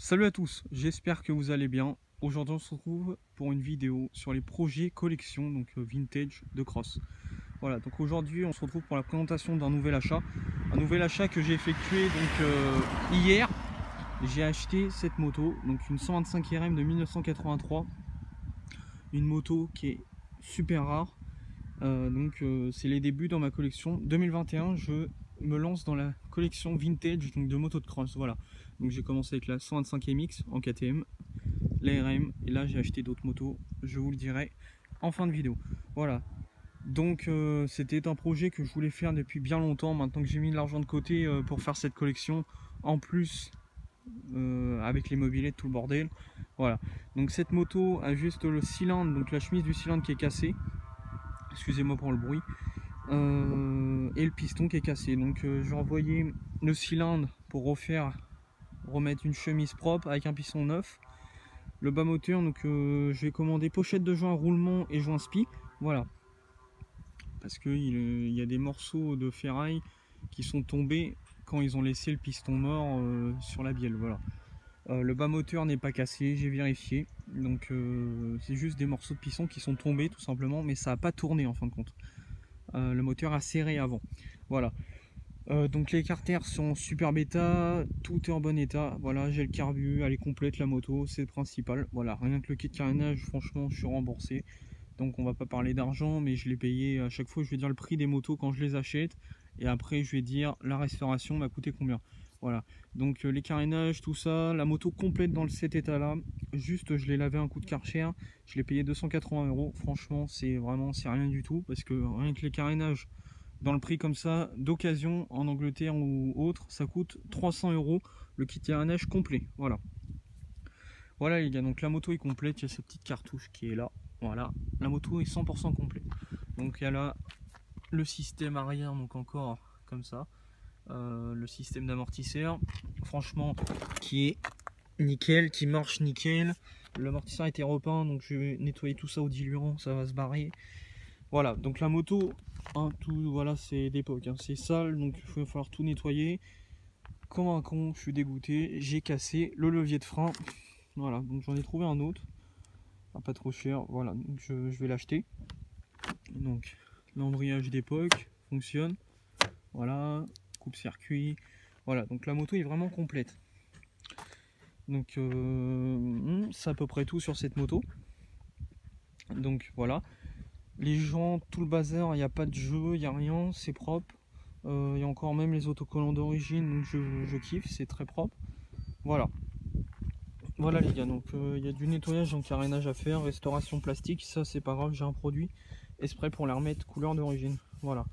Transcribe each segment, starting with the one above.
Salut à tous, j'espère que vous allez bien. Aujourd'hui on se retrouve pour une vidéo sur les projets collection, donc vintage de cross. Voilà, donc aujourd'hui on se retrouve pour la présentation d'un nouvel achat. Un nouvel achat que j'ai effectué hier. J'ai acheté cette moto, donc une 125 RM de 1983. Une moto qui est super rare. C'est les débuts dans ma collection. 2021, je me lance dans la collection vintage donc de motos de cross. Voilà, donc j'ai commencé avec la 125 MX en KTM, la RM, et là j'ai acheté d'autres motos, je vous le dirai en fin de vidéo. Voilà, donc c'était un projet que je voulais faire depuis bien longtemps. Maintenant que j'ai mis de l'argent de côté pour faire cette collection, en plus avec les mobilettes, tout le bordel. Voilà, donc cette moto a juste le cylindre, donc la chemise du cylindre qui est cassée, excusez-moi pour le bruit, et le piston qui est cassé. Donc je vais envoyer le cylindre pour remettre une chemise propre avec un piston neuf. Le bas moteur, donc je vais commander pochette de joint roulement et joint spi. Voilà, parce qu'il y a des morceaux de ferraille qui sont tombés quand ils ont laissé le piston mort sur la bielle. Voilà. Le bas moteur n'est pas cassé, j'ai vérifié. Donc c'est juste des morceaux de piston qui sont tombés tout simplement, mais ça n'a pas tourné en fin de compte. Le moteur a serré avant. Voilà. Donc les carters sont super bêta, tout est en bon état. Voilà, j'ai le carbu, elle est complète la moto, c'est le principal. Voilà, rien que le kit carénage, franchement, je suis remboursé. Donc on va pas parler d'argent, mais je l'ai payé à chaque fois. Je vais dire le prix des motos quand je les achète, et après je vais dire la restauration m'a coûté combien. Voilà, donc les carénages, tout ça, la moto complète dans cet état là. Juste je l'ai lavé un coup de Karcher, je l'ai payé 280 €. Franchement c'est rien du tout, parce que rien que les carénages dans le prix comme ça d'occasion en Angleterre ou autre, ça coûte 300 € le kit carénage complet. Voilà, voilà les gars, donc la moto est complète, il y a cette petite cartouche qui est là. Voilà, la moto est 100% complète. Donc il y a là le système arrière, donc encore comme ça, le système d'amortisseur, franchement qui est nickel, qui marche nickel. L'amortisseur a été repeint, donc je vais nettoyer tout ça au diluant, ça va se barrer. Voilà, donc la moto, hein, tout, voilà, c'est d'époque, hein, c'est sale, donc il va falloir tout nettoyer. Comme un con, je suis dégoûté, j'ai cassé le levier de frein. Voilà, donc j'en ai trouvé un autre, pas trop cher. Voilà, donc je vais l'acheter. Donc l'embrayage d'époque fonctionne. Voilà, coupe-circuit. Voilà, donc la moto est vraiment complète. Donc c'est à peu près tout sur cette moto. Donc voilà, les jantes, tout le bazar, il n'y a pas de jeu, il n'y a rien, c'est propre. Il y a encore même les autocollants d'origine, donc je kiffe, c'est très propre. Voilà. Voilà les gars, donc il y a du nettoyage en carénage à faire, restauration plastique, ça c'est pas grave, j'ai un produit exprès pour la remettre couleur d'origine. Voilà.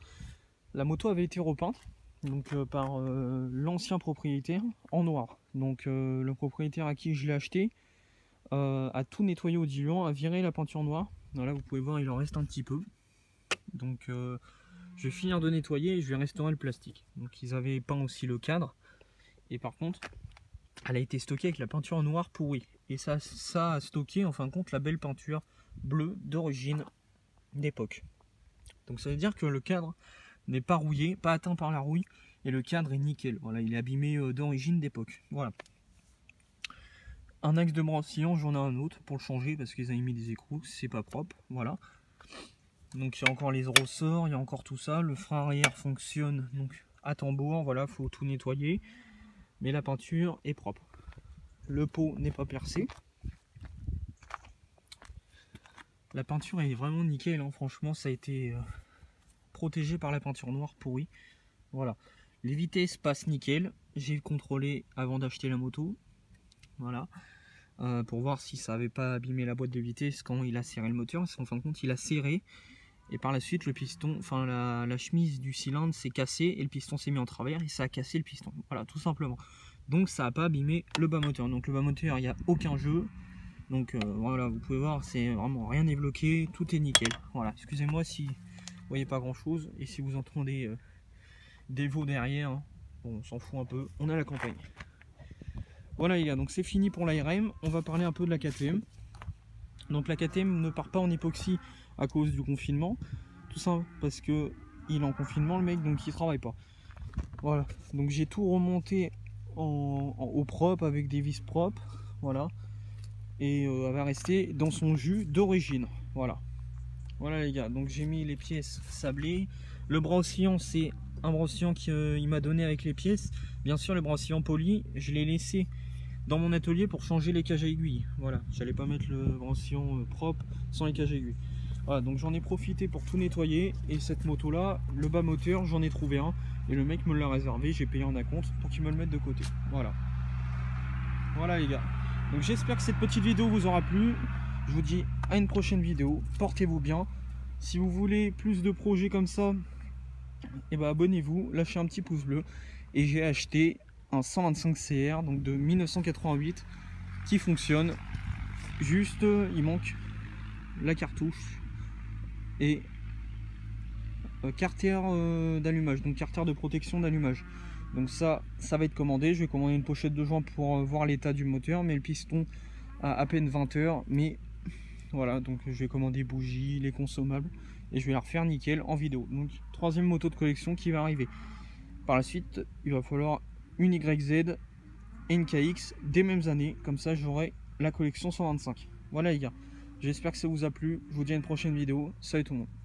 La moto avait été repeinte donc par l'ancien propriétaire en noir. Donc le propriétaire à qui je l'ai acheté a tout nettoyé au diluant, a viré la peinture noire. Voilà, vous pouvez voir, il en reste un petit peu. Donc je vais finir de nettoyer et je vais restaurer le plastique. Donc ils avaient peint aussi le cadre, et par contre elle a été stockée avec la peinture noire pourrie, et ça a stocké en fin de compte la belle peinture bleue d'origine d'époque. Donc ça veut dire que le cadre n'est pas rouillé, pas atteint par la rouille, et le cadre est nickel. Voilà, il est abîmé d'origine d'époque. Voilà. Un axe de brossillon, j'en ai un autre pour le changer parce qu'ils avaient mis des écrous, c'est pas propre. Voilà. Donc il y a encore les ressorts, il y a encore tout ça. Le frein arrière fonctionne donc à tambour. Voilà, faut tout nettoyer, mais la peinture est propre. Le pot n'est pas percé. La peinture est vraiment nickel, hein. Franchement ça a été protégé par la peinture noire pourrie. Voilà, les vitesses passent nickel, j'ai contrôlé avant d'acheter la moto. Voilà, pour voir si ça n'avait pas abîmé la boîte de vitesses quand il a serré le moteur, parce qu'en fin de compte il a serré, et par la suite le piston, enfin la chemise du cylindre s'est cassée et le piston s'est mis en travers et ça a cassé le piston. Voilà, tout simplement. Donc ça n'a pas abîmé le bas moteur. Donc le bas moteur, il n'y a aucun jeu. Donc voilà, vous pouvez voir, c'est vraiment rien n'est bloqué, tout est nickel. Voilà, excusez-moi si vous voyez pas grand chose, et si vous entendez des veaux derrière, hein, bon, on s'en fout un peu, on a la campagne. Voilà les gars, donc c'est fini pour l'ARM. On va parler un peu de la KTM. Donc la KTM ne part pas en époxy à cause du confinement, tout ça parce que il est en confinement le mec, donc il travaille pas. Voilà, donc j'ai tout remonté au propre avec des vis propres, voilà, et elle va rester dans son jus d'origine. Voilà les gars, donc j'ai mis les pièces sablées. Le bras oscillant, c'est un bras oscillant qu'il m'a donné avec les pièces. Bien sûr, les bras oscillants polis, je l'ai laissé dans mon atelier pour changer les cages à aiguilles. Voilà, j'allais pas mettre le bras oscillant propre sans les cages à aiguilles. Voilà, donc j'en ai profité pour tout nettoyer. Et cette moto là, le bas moteur, j'en ai trouvé un et le mec me l'a réservé, j'ai payé en acompte pour qu'il me le mette de côté. Voilà les gars, donc j'espère que cette petite vidéo vous aura plu. Je vous dis à une prochaine vidéo, portez-vous bien. Si vous voulez plus de projets comme ça, et ben abonnez-vous, lâchez un petit pouce bleu. Et j'ai acheté un 125 CR, donc de 1988, qui fonctionne. Juste, il manque la cartouche et carter d'allumage, donc carter de protection d'allumage. Donc ça va être commandé. Je vais commander une pochette de joint pour voir l'état du moteur, mais le piston a à peine 20 heures. Mais voilà, donc je vais commander bougies, les consommables, et je vais la refaire nickel en vidéo. Donc troisième moto de collection qui va arriver. Par la suite, il va falloir une YZ et une KX des mêmes années, comme ça j'aurai la collection 125. Voilà les gars, j'espère que ça vous a plu. Je vous dis à une prochaine vidéo. Salut tout le monde.